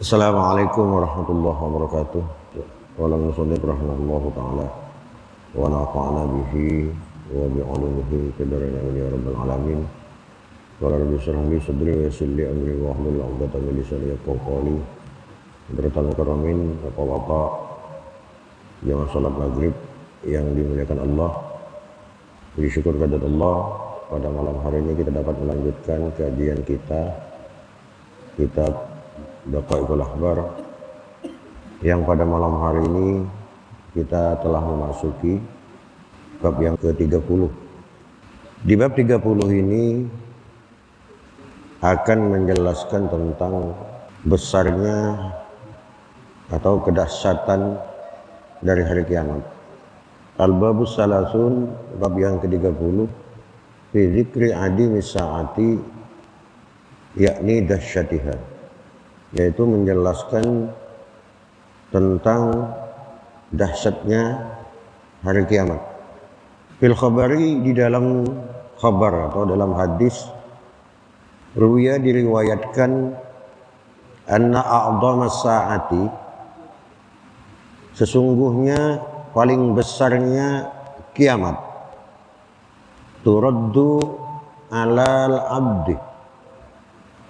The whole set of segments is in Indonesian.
Assalamualaikum warahmatullahi wabarakatuh. Qala musannif rahimahullahu ta'ala wa nafa'ana bihi wa bi'ulumihi fid dharain amin ya rabbal alamin. Qala rabbi shrah li sadri wa yassir li amri wa hlul 'uqdatam min lisani yafqahu qawli. Hadratal karamin, Bapak-bapak jamaah salat maghrib yang dimuliakan Allah. Puji syukur kepada Allah, pada malam hari ini kita dapat melanjutkan kajian kita kitab Daqaiqul Akhbar, yang pada malam hari ini kita telah memasuki bab yang ke-30. Di bab 30 ini akan menjelaskan tentang besarnya atau kedahsyatan dari hari kiamat. Al-Babus Salasun, bab yang ke-30, fi dzikri adimi sa'ati, yakni dahsyatiha, yaitu menjelaskan tentang dahsyatnya hari kiamat. Fil khabari, di dalam khabar atau dalam hadis, ruwiya diriwayatkan anna a'dhamas sa'ati, sesungguhnya paling besarnya kiamat, turaddu alal abdi,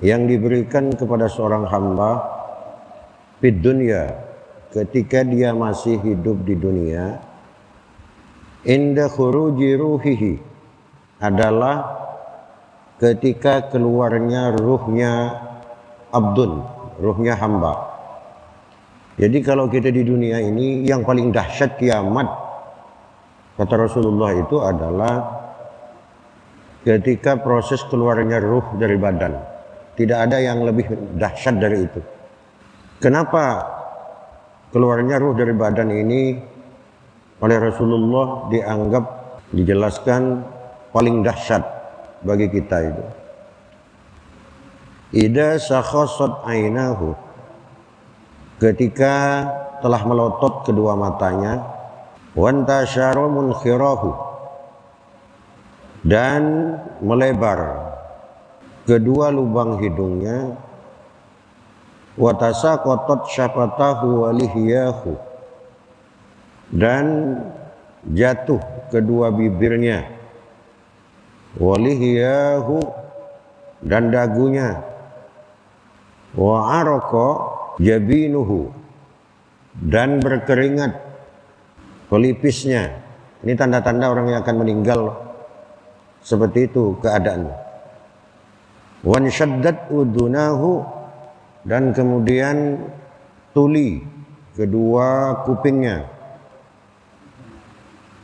yang diberikan kepada seorang hamba fid dunya, ketika dia masih hidup di dunia, inda khuruji ruhihi, adalah ketika keluarnya ruhnya abdun, ruhnya hamba. Jadi kalau kita di dunia ini, yang paling dahsyat kiamat, kata Rasulullah, itu adalah ketika proses keluarnya ruh dari badan. Tidak ada yang lebih dahsyat dari itu. Kenapa keluarnya ruh dari badan ini oleh Rasulullah dianggap, dijelaskan paling dahsyat bagi kita itu? Idza sakhasat ainahu, ketika telah melotot kedua matanya, wantashara munkhirahu, dan melebar kedua lubang hidungnya, watasaqatat syafatahu walihiyahu, dan jatuh kedua bibirnya, walihiyahu, dan dagunya, wa araqa jabinuhu, dan berkeringat pelipisnya. Ini tanda-tanda orang yang akan meninggal, seperti itu keadaannya. Wan syaddat udunahu, dan kemudian tuli kedua kupingnya.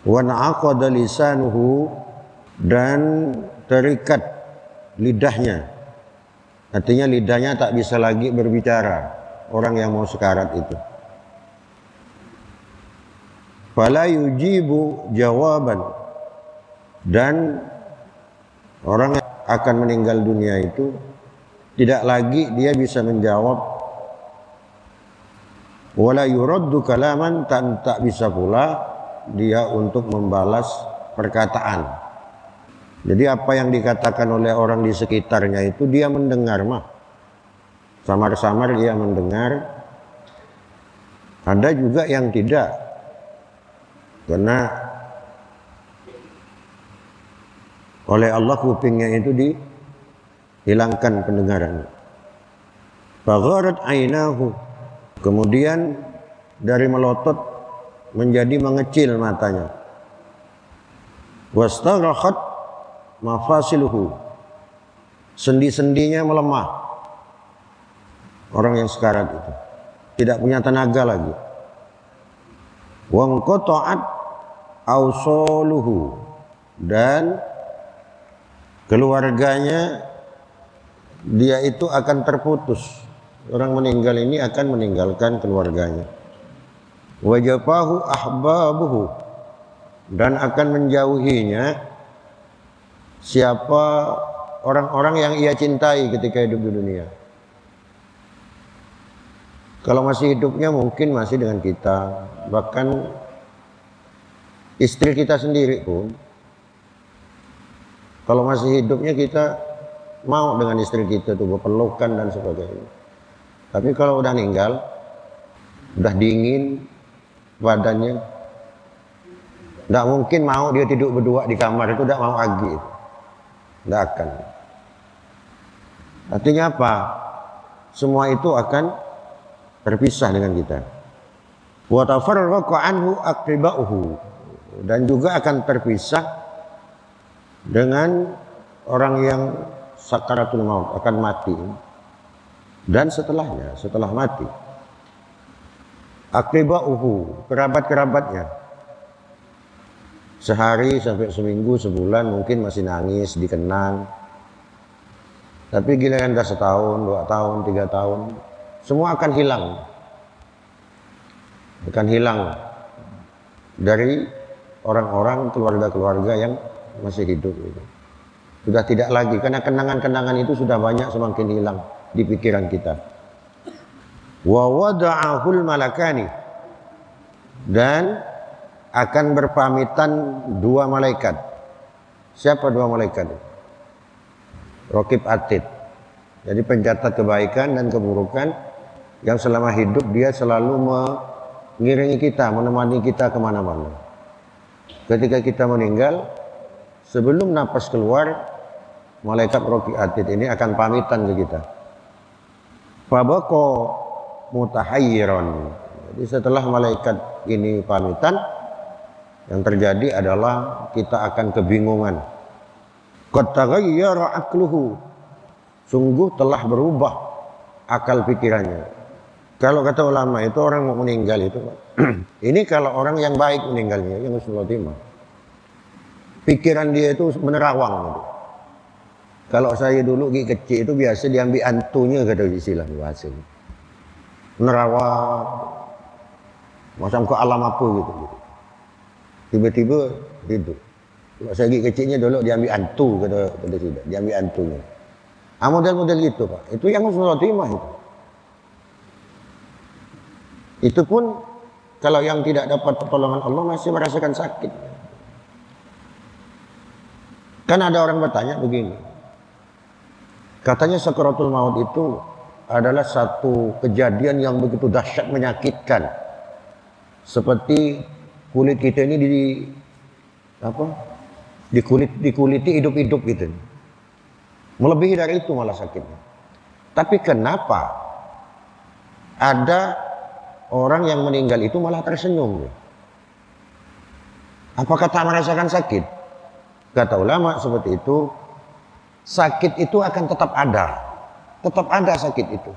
Wan aqada lisanuhu, dan terikat lidahnya. Artinya lidahnya tak bisa lagi berbicara, orang yang mau sekarat itu. Fala yujibu jawaban, dan orang yang akan meninggal dunia itu tidak lagi dia bisa menjawab. Wala yuraddu kalaman, tak bisa pula dia untuk membalas perkataan. Jadi apa yang dikatakan oleh orang di sekitarnya itu dia mendengar mah. Samar-samar dia mendengar. Ada juga yang tidak, karena oleh Allah kupingnya itu dihilangkan pendengarannya. Fagharat ainahu, kemudian dari melotot menjadi mengecil matanya. Wastagharat mafasiluhu, sendi-sendinya melemah. Orang yang sekarat itu tidak punya tenaga lagi. Wanqata'at awsaluhu, dan keluarganya dia itu akan terputus. Orang meninggal ini akan meninggalkan keluarganya. Wajafahu ahbabuhu, dan akan menjauhinya siapa orang-orang yang ia cintai ketika hidup di dunia. Kalau masih hidupnya mungkin masih dengan kita, bahkan istri kita sendiri pun, kalau masih hidupnya kita mau dengan istri kita tuh berpelukan dan sebagainya. Tapi kalau udah meninggal, udah dingin badannya, tidak mungkin mau dia tidur berdua di kamar itu, tidak mau lagi, tidak akan. Artinya apa? Semua itu akan terpisah dengan kita. Wa tafarraqa anhu aqriba'uhu, dan juga akan terpisah dengan orang yang sakaratul maut, akan mati, dan setelahnya, setelah mati. Aqriba'uhu, kerabat-kerabatnya, sehari sampai seminggu, sebulan mungkin masih nangis, dikenang. Tapi giliran dah setahun, 2 tahun, 3 tahun, semua akan hilang. Akan hilang dari orang-orang, keluarga-keluarga yang masih hidup itu. Sudah tidak lagi, karena kenangan-kenangan itu sudah banyak semakin hilang di pikiran kita. Wa wada'ahul malakani, dan akan berpamitan 2 malaikat. Siapa 2 malaikat? Raqib Atid. Jadi pencatat kebaikan dan keburukan yang selama hidup dia selalu mengiringi kita, menemani kita kemana-mana. Ketika kita meninggal, sebelum napas keluar, malaikat Raqib Atid ini akan pamitan ke kita. Fabaqo mutahayyiran. Jadi setelah malaikat ini pamitan, yang terjadi adalah kita akan kebingungan. Qad taghayyara aqluhu, sungguh telah berubah akal pikirannya. Kalau kata ulama itu orang mau meninggal itu, ini kalau orang yang baik meninggalnya, yang husnul khotimah, pikiran dia itu menerawang gitu. Kalau saya dulu kecil itu biasa diambil antunya, kata istilah bahasa ini. Menerawang, macam ke alam apa gitu. Tiba-tiba hidup. Kalau saya kecilnya dulu diambil antu, kata tidak, diambil antunya. Model-model itu Pak, itu yang husnul khotimah itu. Itu pun kalau yang tidak dapat pertolongan Allah masih merasakan sakit. Kan ada orang bertanya begini, katanya sakaratul maut itu adalah satu kejadian yang begitu dahsyat, menyakitkan, seperti kulit kita ini dikuliti hidup-hidup gitu. Melebihi dari itu malah sakitnya. Tapi kenapa ada orang yang meninggal itu malah tersenyum? Apakah tak merasakan sakit? Kata ulama seperti itu, sakit itu akan tetap ada sakit itu.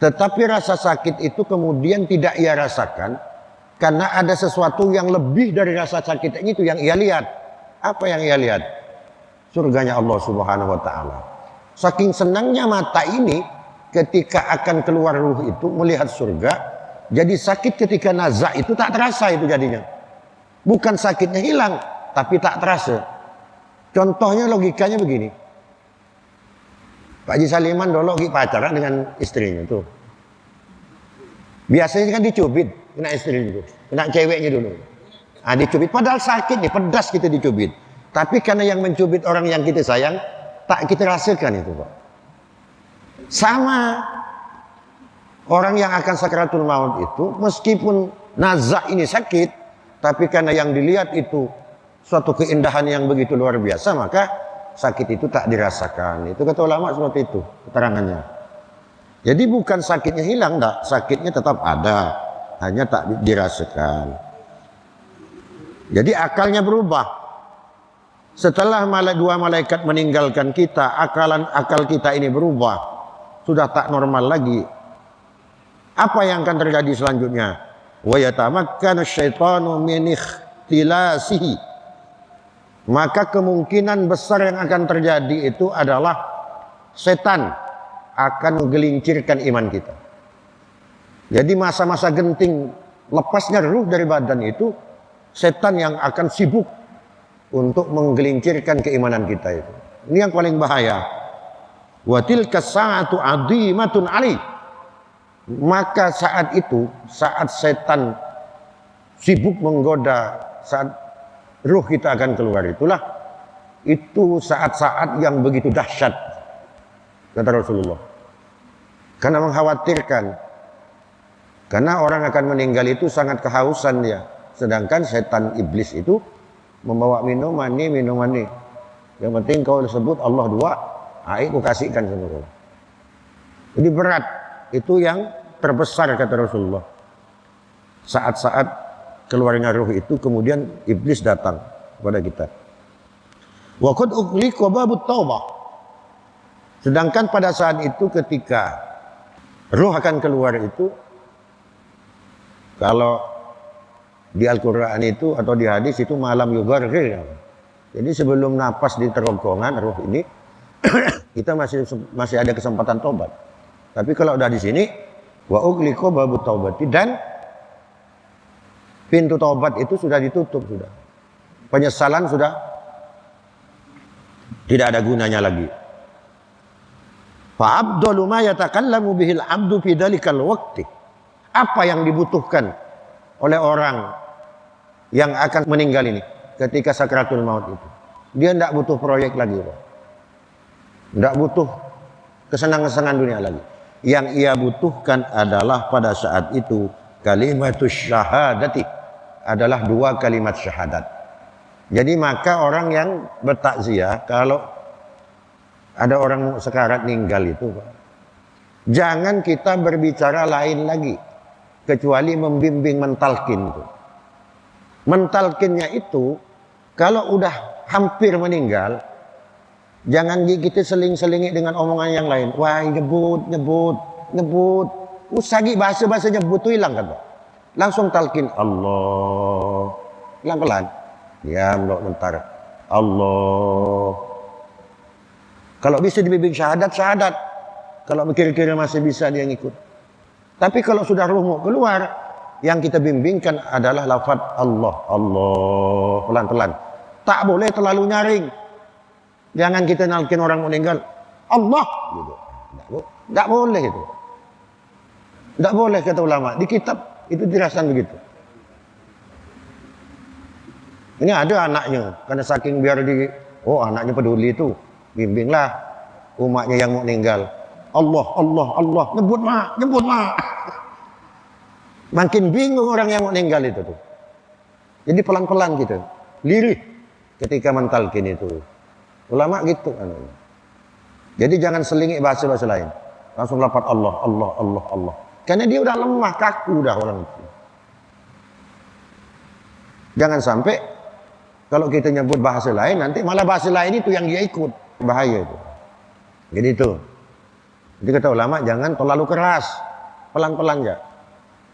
Tetapi rasa sakit itu kemudian tidak ia rasakan karena ada sesuatu yang lebih dari rasa sakit itu yang ia lihat. Apa yang ia lihat? Surganya Allah Subhanahu wa ta'ala. Saking senangnya mata ini ketika akan keluar ruh itu melihat surga, jadi sakit ketika nazak itu tak terasa itu jadinya. Bukan sakitnya hilang, tapi tak terasa. Contohnya logikanya begini. Pak Haji Saliman dulu lagi pacaran dengan istrinya tuh. Biasanya kan dicubit, kena istrinya itu, kena ceweknya dulu. Dicubit, padahal sakit nih, pedas kita dicubit. Tapi karena yang mencubit orang yang kita sayang, tak kita rasakan itu Pak. Sama orang yang akan sakaratul maut itu, meskipun nazak ini sakit, tapi karena yang dilihat itu suatu keindahan yang begitu luar biasa, maka sakit itu tak dirasakan. Itu kata ulama seperti itu keterangannya. Jadi bukan sakitnya hilang, enggak, sakitnya tetap ada, hanya tak dirasakan. Jadi akalnya berubah. Setelah 2 malaikat meninggalkan kita, akal kita ini berubah, sudah tak normal lagi. Apa yang akan terjadi selanjutnya? Wa yatamakkanu syaitanu min ikhtilasihi. Maka kemungkinan besar yang akan terjadi itu adalah setan akan menggelincirkan iman kita. Jadi masa-masa genting lepasnya ruh dari badan itu, setan yang akan sibuk untuk menggelincirkan keimanan kita itu. Ini yang paling bahaya. Wa tilka sa'atu 'azimatun 'ali. Maka saat itu, saat setan sibuk menggoda, saat ruh kita akan keluar itulah, itu saat-saat yang begitu dahsyat, kata Rasulullah. Karena mengkhawatirkan. Karena orang akan meninggal itu sangat kehausan dia. Sedangkan setan iblis itu membawa minuman ini. Yang penting kau sebut Allah dua, air ku kasihkan sama kau. Jadi berat. Itu yang terbesar kata Rasulullah. Saat-saat keluarnya ruh itu kemudian iblis datang kepada kita. Wa qad ughliqa babut taubah. Sedangkan pada saat itu ketika ruh akan keluar itu, kalau di Al-Quran itu atau di hadis itu malam yugarghir. Jadi sebelum napas di terongkongan ruh ini kita masih ada kesempatan tobat. Tapi kalau udah di sini wa ughliqa babut taubati, dan pintu taubat itu sudah ditutup sudah. Penyesalan sudah tidak ada gunanya lagi. Fa abdalu ma yatakallamu bihil abdu fi dalikal waqti. Apa yang dibutuhkan oleh orang yang akan meninggal ini ketika sakratul maut itu? Dia tidak butuh proyek lagi, Pak. Tidak butuh kesenangan-kesenangan dunia lagi. Yang ia butuhkan adalah pada saat itu kalimatus syahadati, adalah dua kalimat syahadat. Jadi maka orang yang bertakziah kalau ada orang sekarat meninggal itu, Pak, jangan kita berbicara lain lagi kecuali membimbing mentalkin itu. Mentalkinnya itu kalau udah hampir meninggal, jangan kita seling-selingi dengan omongan yang lain. Wah, nyebut. Usagi bahasa-bahasa nyebut itu hilang kan, Pak. Langsung talkin Allah. Pelan-pelan. Diam dok bentar. Allah. Kalau bisa dibimbing syahadat. Kalau kira-kira masih bisa dia ngikut. Tapi kalau sudah ruh mau keluar, yang kita bimbingkan adalah lafaz Allah. Allah. Pelan-pelan. Tak boleh terlalu nyaring. Jangan kita nalkin orang meninggal Allah gitu. Tidak boleh itu. Tidak boleh kata ulama. Di kitab itu dirasakan begitu. Ini ada anaknya, karena saking biar anaknya peduli itu, bimbinglah umatnya yang mau meninggal. Allah. Nyebut mak. Makin bingung orang yang mau meninggal itu tuh. Jadi pelan-pelan gitu. Lirih ketika mentalkin itu. Ulama gitu kan. Jadi jangan selingi bahasa-bahasa lain. Langsung lafaz Allah. Karena dia udah lemah, kaku udah orang itu. Jangan sampai kalau kita nyebut bahasa lain, nanti malah bahasa lain itu yang dia ikut. Bahaya itu. Jadi itu. Jadi kata ulama, jangan terlalu keras. Pelan-pelan ya.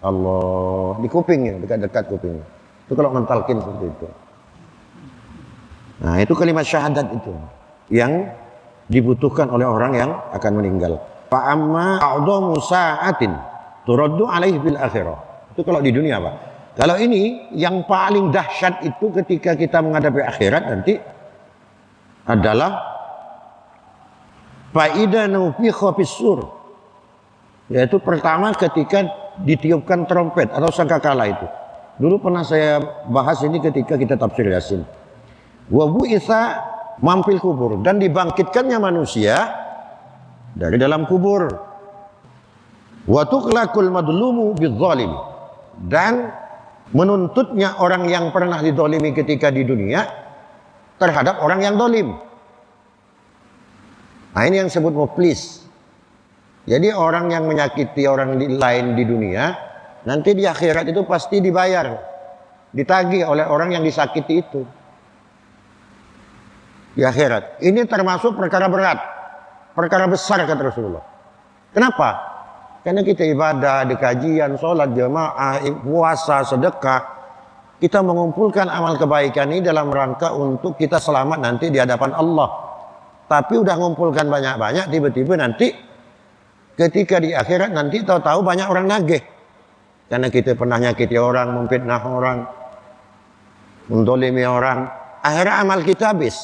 Allah. Di kupingnya, dekat-dekat kupingnya. Itu kalau mentalkin seperti itu. Nah, itu kalimat syahadat itu yang dibutuhkan oleh orang yang akan meninggal. Fa amma a'dhamu sa'atin turaddu alaihi bil akhirah. Itu kalau di dunia, Pak. Kalau ini yang paling dahsyat itu ketika kita menghadapi akhirat nanti adalah faida nufikha fis-sur. Yaitu pertama ketika ditiupkan trompet atau sangkakala itu. Dulu pernah saya bahas ini ketika kita tafsir Yasin. Wa bu'itsa mampil kubur, dan dibangkitkannya manusia dari dalam kubur. Wa tuqlaqul madlumu bidzalimi, dan menuntutnya orang yang pernah didolimi ketika di dunia terhadap orang yang dolim. Nah, ini yang disebut muflis. Jadi orang yang menyakiti orang lain di dunia, nanti di akhirat itu pasti dibayar, ditagih oleh orang yang disakiti itu. Di akhirat. Ini termasuk perkara berat, perkara besar kata Rasulullah. Kenapa? Karena kita ibadah, ada kajian, sholat jamaah, puasa, sedekah. Kita mengumpulkan amal kebaikan ini dalam rangka untuk kita selamat nanti di hadapan Allah. Tapi udah mengumpulkan banyak-banyak, tiba-tiba nanti ketika di akhirat nanti tahu-tahu banyak orang nagih. Karena kita pernah nyakiti orang, memfitnah orang, mendolimi orang. Akhirnya amal kita habis.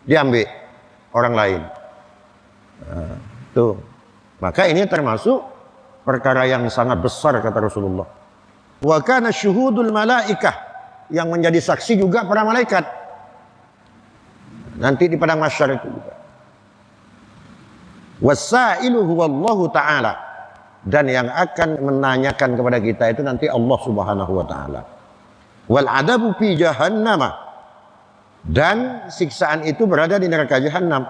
Diambil orang lain. Nah, tuh. Maka ini termasuk perkara yang sangat besar kata Rasulullah. Wa kana syuhudul malaikah, yang menjadi saksi juga para malaikat. Nanti di padang mahsyar itu juga. Wasailu huwallahu ta'ala, dan yang akan menanyakan kepada kita itu nanti Allah Subhanahu wa taala. Wal adabu fi jahannam, dan siksaan itu berada di neraka jahanam.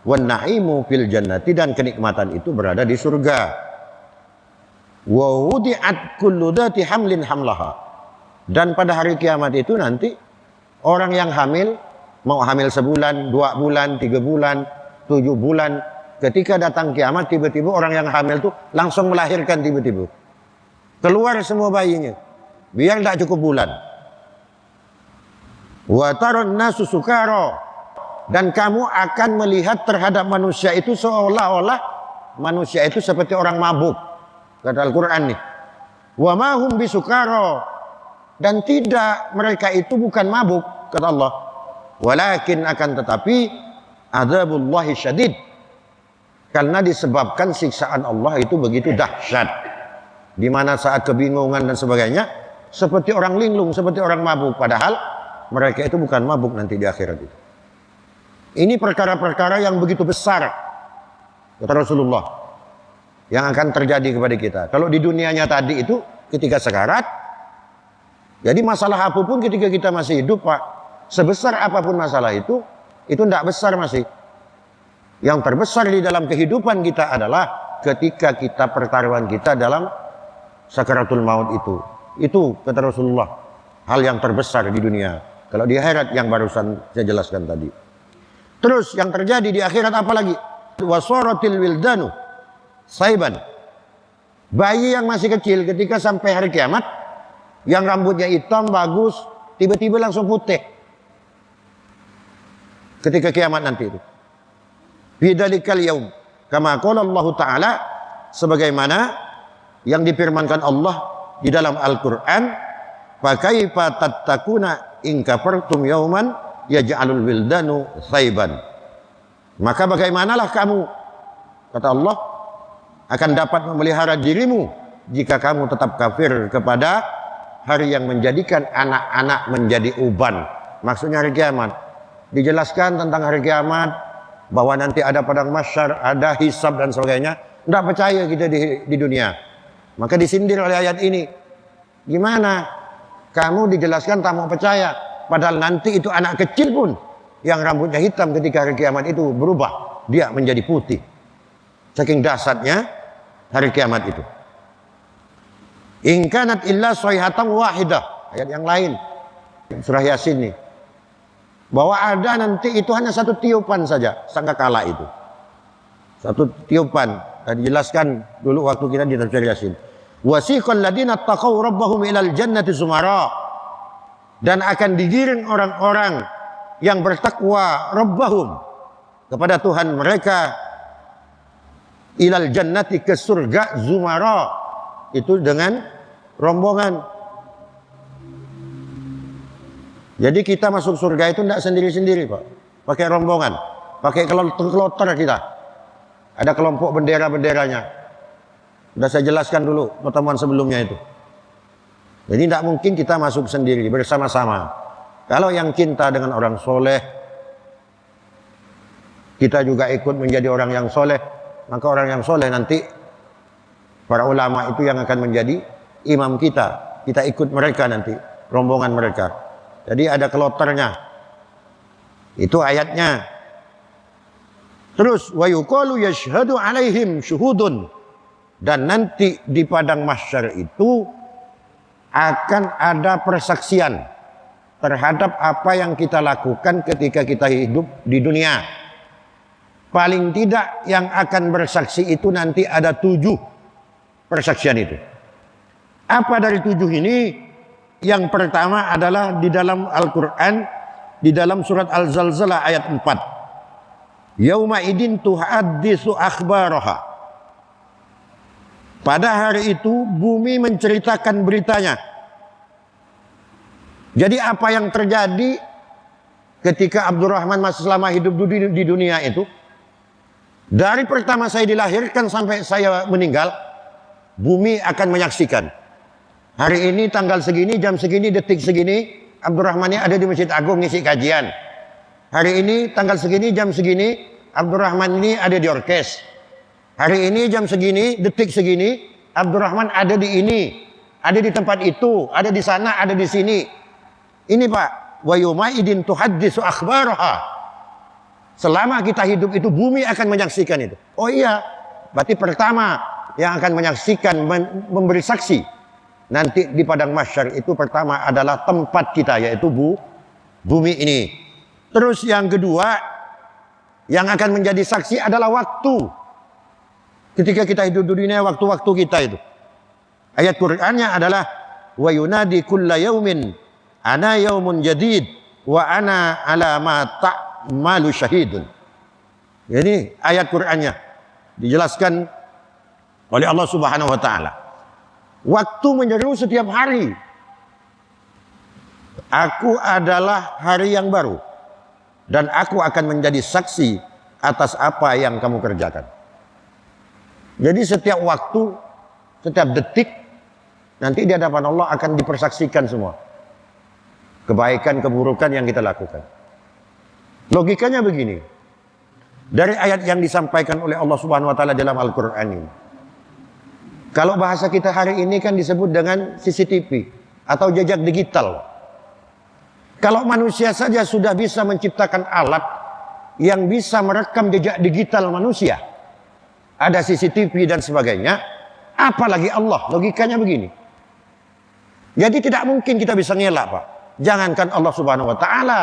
Wan naimu fil jannati, dan kenikmatan itu berada di surga. Wa wudi'at kullu dzati hamlin hamlaha, dan pada hari kiamat itu nanti orang yang hamil, mau hamil sebulan, 2 bulan, 3 bulan, 7 bulan, ketika datang kiamat tiba-tiba orang yang hamil itu langsung melahirkan tiba-tiba. Keluar semua bayinya, biar tidak cukup bulan. Wa taron nasu sukara, dan kamu akan melihat terhadap manusia itu seolah-olah manusia itu seperti orang mabuk, kata Al-Quran nih. Wa ma hum bisukara, dan tidak, mereka itu bukan mabuk, kata Allah. Walakin, akan tetapi, adzabullahi syadid, karena disebabkan siksaan Allah itu begitu dahsyat, di mana saat kebingungan dan sebagainya seperti orang linglung, seperti orang mabuk, padahal mereka itu bukan mabuk nanti di akhirat itu. Ini perkara-perkara yang begitu besar, kata Rasulullah, yang akan terjadi kepada kita. Kalau di dunianya tadi itu ketika sekarat, jadi masalah apapun ketika kita masih hidup, Pak, sebesar apapun masalah itu tidak besar masih. Yang terbesar di dalam kehidupan kita adalah ketika kita pertaruhan kita dalam sakaratul maut itu. Itu kata Rasulullah, hal yang terbesar di dunia. Kalau di akhirat yang barusan saya jelaskan tadi. Terus yang terjadi di akhirat apa lagi? Wasaratil wildanu saiban. Bayi yang masih kecil ketika sampai hari kiamat, yang rambutnya hitam bagus, tiba-tiba langsung putih. Ketika kiamat nanti itu. Bidzalikal yaum, kama qala Allah Ta'ala, sebagaimana yang difirmankan Allah di dalam Al-Qur'an, fa kaifa tattakuna in kafartum yauman yaj'alul wildanu saiban. Maka bagaimanalah kamu, kata Allah, akan dapat memelihara dirimu jika kamu tetap kafir kepada hari yang menjadikan anak-anak menjadi uban. Maksudnya hari kiamat. Dijelaskan tentang hari kiamat, bahwa nanti ada padang mahsyar, ada hisab dan sebagainya. Tidak percaya kita di dunia. Maka disindir oleh ayat ini. Gimana? Kamu dijelaskan tak mau percaya. Padahal nanti itu anak kecil pun yang rambutnya hitam ketika hari kiamat itu berubah. Dia menjadi putih. Saking dahsyatnya hari kiamat itu. In kanat illa sayhatan wahidah. Ayat yang lain. Surah Yasin nih. Bahwa ada nanti itu hanya satu tiupan saja. Sangkakala itu. Satu tiupan. Tadi dijelaskan dulu waktu kita di tafsir Yasin. Wasiqal ladina taqaw rabbahum ilal jannati sumara. Dan akan digiring orang-orang yang bertakwa rabbahum kepada Tuhan mereka ilal jannati, ke surga, zumara, itu dengan rombongan. Jadi kita masuk surga itu tidak sendiri-sendiri, Pak. Pakai rombongan, pakai keloter kita. Ada kelompok bendera-benderanya. Sudah saya jelaskan dulu pertemuan sebelumnya itu. Jadi tidak mungkin kita masuk sendiri, bersama-sama. Kalau yang cinta dengan orang soleh, kita juga ikut menjadi orang yang soleh. Maka orang yang soleh nanti, para ulama itu yang akan menjadi imam kita. Kita ikut mereka nanti, rombongan mereka. Jadi ada keloternya. Itu ayatnya. Terus, wa yuqalu yashhadu alaihim syuhudun. Dan nanti di padang mahsyar itu akan ada persaksian terhadap apa yang kita lakukan ketika kita hidup di dunia. Paling tidak yang akan bersaksi itu nanti ada 7 persaksian itu. Apa dari 7 ini? Yang pertama adalah di dalam Al-Quran, di dalam surat Al-Zalzalah ayat 4. Yauma idin tuhaddisu akhbaraha. Pada hari itu bumi menceritakan beritanya. Jadi apa yang terjadi ketika Abdurrahman masih selama hidup di dunia itu, dari pertama saya dilahirkan sampai saya meninggal, bumi akan menyaksikan. Hari ini tanggal segini, jam segini, detik segini, Abdurrahman ini ada di Masjid Agung ngisi kajian. Hari ini tanggal segini, jam segini, Abdurrahman ini ada di orkes. Hari ini jam segini, detik segini, Abdurrahman ada di ini, ada di tempat itu, ada di sana, ada di sini. Ini Pak, wa yumaidin tuhaddisu akhbaraha. Selama kita hidup itu bumi akan menyaksikan itu. Oh iya, berarti pertama yang akan menyaksikan, memberi saksi nanti di padang mahsyar itu pertama adalah tempat kita, yaitu bumi ini. Terus yang kedua yang akan menjadi saksi adalah waktu. Ketika kita hidup di dunia, waktu-waktu kita itu. Ayat Qur'annya adalah wa yunadi kulla yaumin ana yaumun jadid wa ana ala ma ta'malu syahidun. Jadi ayat Qur'annya dijelaskan oleh Allah Subhanahu wa taala. Waktu menyeru setiap hari. Aku adalah hari yang baru dan aku akan menjadi saksi atas apa yang kamu kerjakan. Jadi setiap waktu, setiap detik nanti di hadapan Allah akan dipersaksikan semua kebaikan, keburukan yang kita lakukan. Logikanya begini. Dari ayat yang disampaikan oleh Allah Subhanahu wa taala dalam Al-Qur'an ini. Kalau bahasa kita hari ini kan disebut dengan CCTV atau jejak digital. Kalau manusia saja sudah bisa menciptakan alat yang bisa merekam jejak digital manusia, ada CCTV dan sebagainya, apalagi Allah. Logikanya begini. Jadi tidak mungkin kita bisa ngelak Pak. Jangankan Allah Subhanahu wa taala,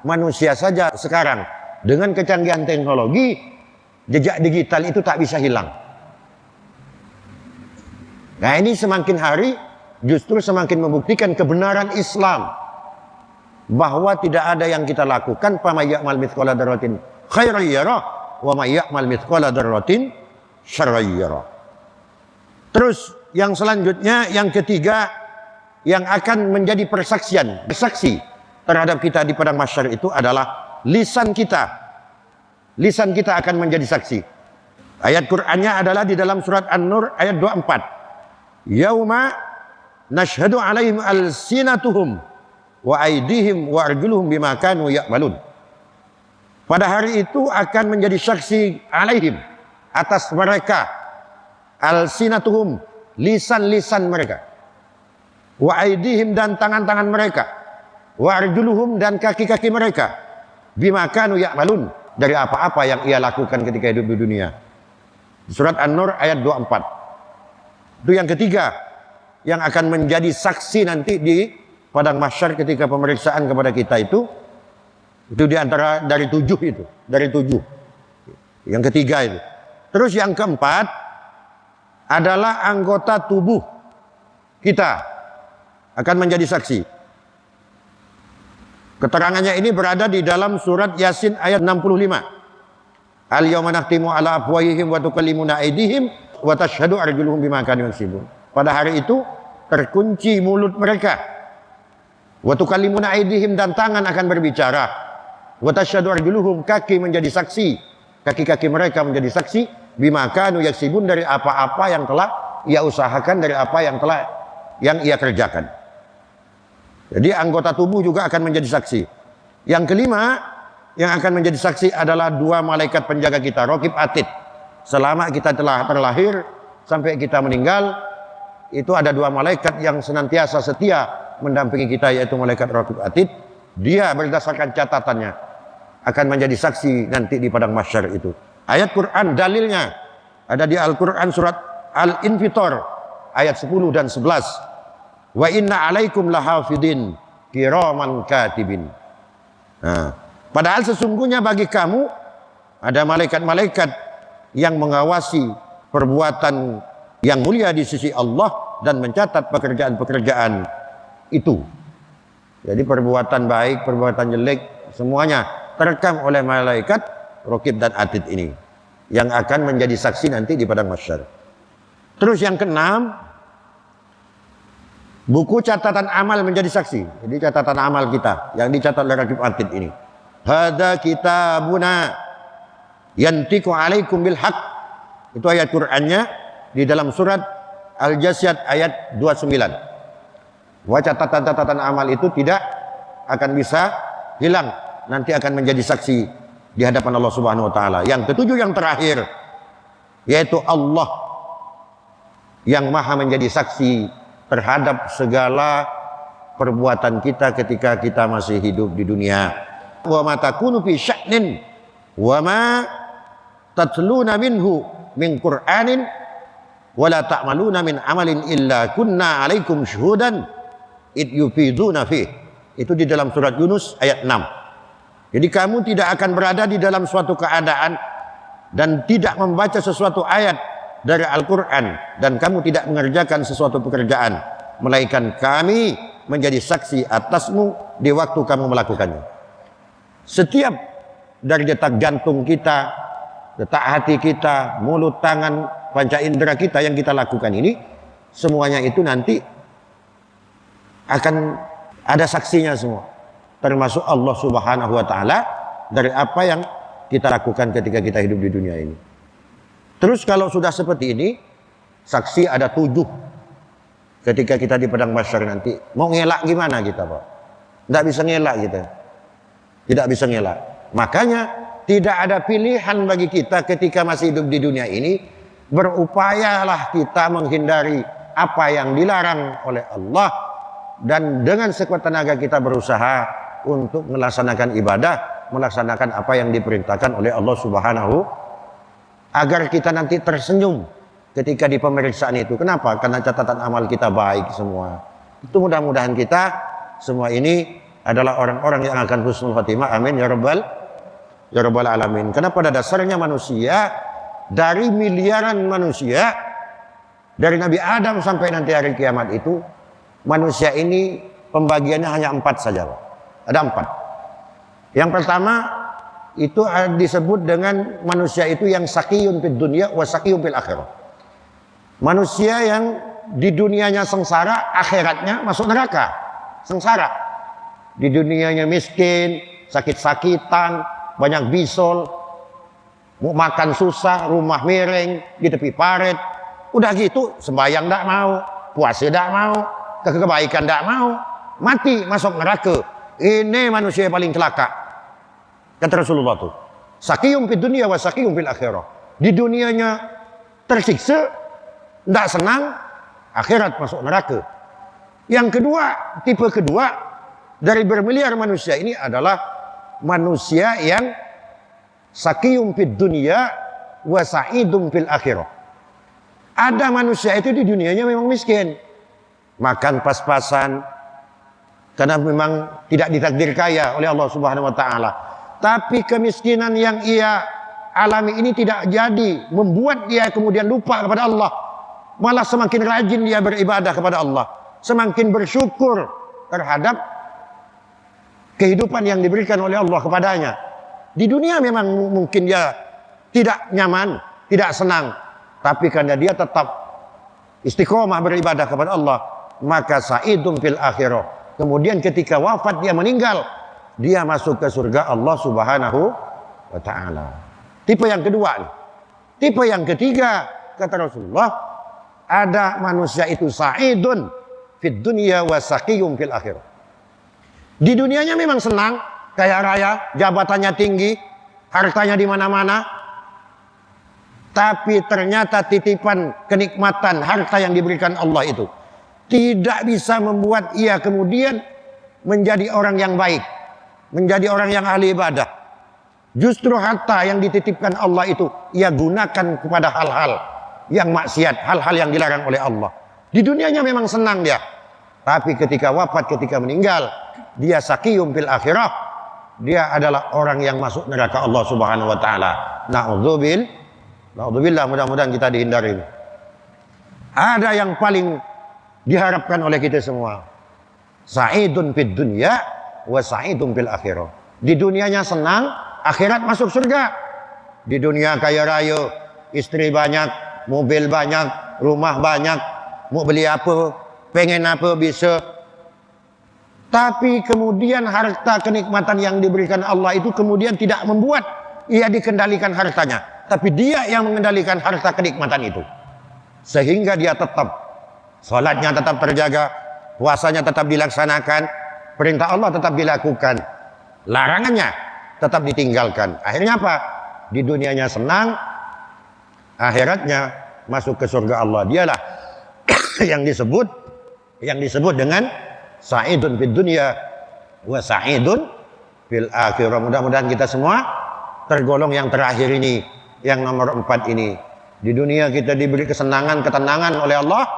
manusia saja sekarang dengan kecanggihan teknologi, jejak digital itu tak bisa hilang. Nah ini semakin hari justru semakin membuktikan kebenaran Islam, bahwa tidak ada yang kita lakukan faman ya'mal mithqala dzarratin khairan yarah wa may ya'mal mithqala dzarratin syarran yarah. Terus yang selanjutnya, yang ketiga, yang akan menjadi persaksian, bersaksi terhadap kita di padang mahsyar itu adalah lisan kita. Lisan kita akan menjadi saksi. Ayat Qur'annya adalah di dalam surat An-Nur ayat 24. Yauma nashhadu 'alaihim alsinatuhum wa aydihim wa arjuluhum bima kanu ya'malun. Pada hari itu akan menjadi saksi alaihim, atas mereka, alsinatuhum, lisan-lisan mereka, wa aydihim, dan tangan-tangan mereka, wa arjuluhum, dan kaki-kaki mereka, bima kanu ya'malun, dari apa-apa yang ia lakukan ketika hidup di dunia. Surat An-Nur ayat 24. Itu yang ketiga yang akan menjadi saksi nanti di padang mahsyar ketika pemeriksaan kepada kita itu di antara dari 7 itu, dari 7. Yang ketiga itu. Terus yang keempat adalah anggota tubuh kita akan menjadi saksi. Keterangannya ini berada di dalam surat Yasin ayat 65. Al-yawma nakhtimu ala afwahihim wa tukallimuna aydihim wa tashhadu arjuluhum bima kanu yaksibun. Pada hari itu terkunci mulut mereka. Wa tukallimuna aydihim, dan tangan akan berbicara. Wa tashhadu arjuluhum, kaki menjadi saksi. Kaki-kaki mereka menjadi saksi bima kanu yaksibun, dari apa-apa yang telah ia usahakan, dari apa yang ia kerjakan. Jadi anggota tubuh juga akan menjadi saksi. Yang kelima yang akan menjadi saksi adalah 2 malaikat penjaga kita, Raqib Atid. Selama kita telah terlahir sampai kita meninggal, itu ada 2 malaikat yang senantiasa setia mendampingi kita, yaitu malaikat Raqib Atid. Dia berdasarkan catatannya akan menjadi saksi nanti di padang mahsyar itu. Ayat Quran dalilnya ada di Al-Quran surat Al-Infitor ayat 10 dan 11. Wa inna alaikum lahafidin kiraman katibin. Nah, padahal sesungguhnya bagi kamu ada malaikat-malaikat yang mengawasi perbuatan yang mulia di sisi Allah dan mencatat pekerjaan-pekerjaan itu. Jadi perbuatan baik, perbuatan jelek, semuanya terekam oleh malaikat Raqib dan Atid ini, yang akan menjadi saksi nanti di padang mahsyar. Terus yang keenam, buku catatan amal menjadi saksi. Jadi catatan amal kita yang dicatat oleh Raqib Atid ini. Hada kitabuna yantiqu alaikum bil haq. Itu ayat Qur'annya di dalam surat Al-Jasiyat ayat 29. Bahwa catatan-catatan amal itu tidak akan bisa hilang, nanti akan menjadi saksi di hadapan Allah Subhanahu wa taala. Yang ketujuh, yang terakhir, yaitu Allah yang maha menjadi saksi terhadap segala perbuatan kita ketika kita masih hidup di dunia. Wa ma takunu fi sya'nin wa ma tatluna minhu min Qur'anin wa la ta'maluna min amalin illa kunna 'alaikum syuhudan id yufiduna fi. Itu di dalam surat Yunus ayat 6. Jadi kamu tidak akan berada di dalam suatu keadaan dan tidak membaca sesuatu ayat dari Al-Quran dan kamu tidak mengerjakan sesuatu pekerjaan, melainkan kami menjadi saksi atasmu di waktu kamu melakukannya. Setiap dari detak jantung kita, detak hati kita, mulut, tangan, panca indera kita yang kita lakukan ini, semuanya itu nanti akan ada saksinya semua, termasuk Allah Subhanahu wa Ta'ala, dari apa yang kita lakukan ketika kita hidup di dunia ini. Terus kalau sudah seperti ini, saksi ada 7 ketika kita di padang mahsyar nanti. Mau ngelak gimana kita, Pak? Tidak bisa ngelak kita, tidak bisa ngelak. Makanya tidak ada pilihan bagi kita ketika masih hidup di dunia ini. Berupayalah kita menghindari apa yang dilarang oleh Allah, dan dengan sekuat tenaga kita berusaha untuk melaksanakan ibadah, melaksanakan apa yang diperintahkan oleh Allah Subhanahu, agar kita nanti tersenyum ketika di pemeriksaan itu. Kenapa? Karena catatan amal kita baik semua. Itu mudah-mudahan kita semua ini adalah orang-orang yang akan husnul khatimah. Amin ya rabbal alamin. Karena pada dasarnya manusia, dari miliaran manusia, dari Nabi Adam sampai nanti hari kiamat itu, manusia ini pembagiannya hanya 4 saja, Pak. Ada 4. Yang pertama itu disebut dengan manusia itu yang sakiyun fid dunya wa sakiyun fil akhirah. Manusia yang di dunianya sengsara, akhiratnya masuk neraka. Sengsara. Di dunianya miskin, sakit-sakitan, banyak bisol, mau makan susah, rumah miring, di tepi parit. Udah gitu, sembahyang tidak mau, puasa tidak mau, kebaikan tidak mau, mati masuk neraka. Ini manusia yang paling celaka, kata Rasulullah tuh. Sakiyum fid dunya wa sakiyum fil akhirah. Di dunianya tersiksa, tidak senang, akhirat masuk neraka. Yang kedua, tipe kedua dari bermiliar manusia ini adalah manusia yang sakiyum fid dunya wa sa'idum fil akhirah. Ada manusia itu di dunianya memang miskin, makan pas-pasan, karena memang tidak ditakdir kaya oleh Allah Subhanahu wa Ta'ala. Tapi kemiskinan yang ia alami ini tidak jadi membuat dia kemudian lupa kepada Allah. Malah semakin rajin dia beribadah kepada Allah, semakin bersyukur terhadap kehidupan yang diberikan oleh Allah kepadanya. Di dunia memang mungkin dia tidak nyaman, tidak senang, tapi karena dia tetap istiqomah beribadah kepada Allah, maka sa'idun fil akhirah. Kemudian ketika wafat dia meninggal, dia masuk ke surga Allah Subhanahu wa Ta'ala. Tipe yang kedua. Tipe yang ketiga, kata Rasulullah, ada manusia itu sa'idun fid dunya wa saqiyum fil akhirah. Di dunianya memang senang, kaya raya, jabatannya tinggi, hartanya di mana-mana. Tapi ternyata titipan kenikmatan harta yang diberikan Allah itu tidak bisa membuat ia kemudian menjadi orang yang baik, menjadi orang yang ahli ibadah. Justru harta yang dititipkan Allah itu ia gunakan kepada hal-hal yang maksiat, hal-hal yang dilarang oleh Allah. Di dunianya memang senang dia, tapi ketika wafat, ketika meninggal, dia sakiyum fil akhirah. Dia adalah orang yang masuk neraka Allah Subhanahu wa Ta'ala. Na'udzubillah, mudah-mudahan kita dihindari. Ada yang paling diharapkan oleh kita semua, sa'idun fid dunya wa sa'idun fil akhirah. Di dunianya senang, akhirat masuk surga. Di dunia kaya raya, istri banyak, mobil banyak, rumah banyak, mau beli apa, pengen apa bisa. Tapi kemudian harta kenikmatan yang diberikan Allah itu kemudian tidak membuat ia dikendalikan hartanya, tapi dia yang mengendalikan harta kenikmatan itu, sehingga dia tetap salatnya tetap terjaga, puasanya tetap dilaksanakan, perintah Allah tetap dilakukan, larangannya tetap ditinggalkan. Akhirnya apa? Di dunianya senang, akhiratnya masuk ke surga Allah. Dialah yang disebut dengan sa'idun fid dunya wa sa'idun fil akhirah. Mudah-mudahan kita semua tergolong yang terakhir ini, yang nomor 4 ini. Di dunia kita diberi kesenangan, ketenangan oleh Allah,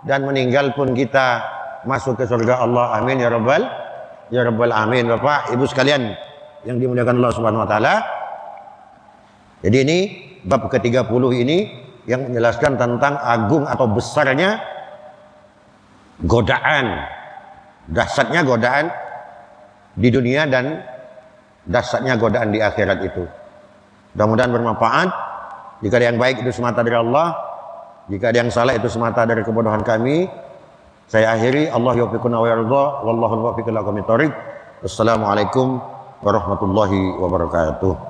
dan meninggal pun kita masuk ke surga Allah. Amin ya rabbal amin. Bapak Ibu sekalian yang dimuliakan Allah Subhanahu wa taala. Jadi ini bab ke-30 ini yang menjelaskan tentang agung atau besarnya godaan, dahsyatnya godaan di dunia dan dahsyatnya godaan di akhirat itu. Mudah-mudahan bermanfaat. Jika ada yang baik itu semata dari Allah, jika ada yang salah itu semata dari kebodohan kami. Saya akhiri, Allah yuwaffiquna wa yarda, wallahu al-muwaffiq ila aqwamit thoriq. Assalamualaikum warahmatullahi wabarakatuh.